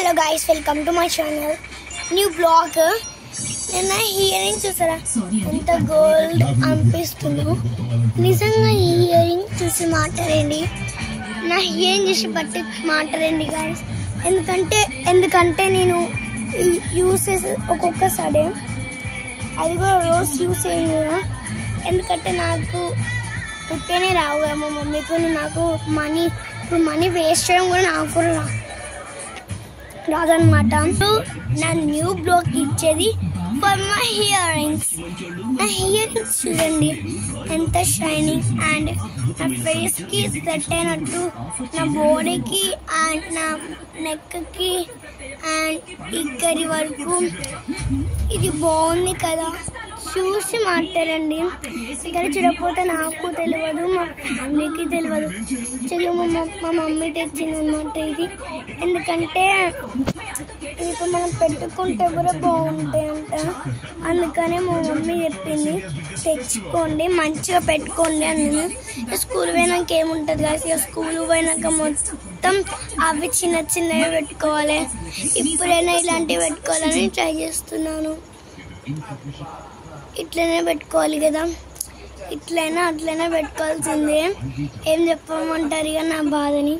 Hello guys, welcome to my channel. New blog. నేను నా hearing చూసారా ఎంత గోల్డ్ అనిపిస్తుందో. నిజంగా ఈ హియరింగ్ చూసి మాట్లాడండి, నా హియరింగ్ చూసి బట్టి మాట్లాడండి గైస్. ఎందుకంటే నేను యూస్ చేసి ఒక్కొక్కసారి అది కూడా రోజు యూస్ చేయను కదా. ఎందుకంటే నాకు పుట్టేనే రావు కదా మా మమ్మీకు. నాకు మనీ వేస్ట్ చేయడం కూడా నాకు కూడా రాదనమాట. నా న్యూ బ్లాగ్ ఇచ్చేది ఫర్ మై హియరింగ్స్. నా హియరింగ్స్ చూడండి ఎంత షైనింగ్ అండ్ నా ఫేస్కి సెట్ అయినట్టు, నా బాడీకి అండ్ నా నెక్కి అండ్ ఇక్కడి వరకు ఇది బాగుంది కదా, చూసి మాట్లాడండి. ఇక్కడ చూడకపోతే నాకు తెలియదు, మా ఫ్యామిలీకి తెలియదు. మా మమ్మీ తెచ్చింది అనమాట ఇది. ఎందుకంటే ఇప్పుడు మనం పెట్టుకుంటే కూడా బాగుంటాయి అంట. అందుకనే మా మమ్మీ చెప్పింది తెచ్చుకోండి, మంచిగా పెట్టుకోండి అని. స్కూల్ పోయినాక ఏముంటుంది కదా, ఇక స్కూల్ పోయినాక మొత్తం అవి చిన్న చిన్నవి పెట్టుకోవాలి. ఇప్పుడైనా ఇలాంటివి పెట్టుకోవాలని ట్రై చేస్తున్నాను. ఇట్లనే పెట్టుకోవాలి కదా, అట్లనే పెట్టుకోవాల్సిందే. ఏం చెప్పమంటారు ఇక నా బాధని.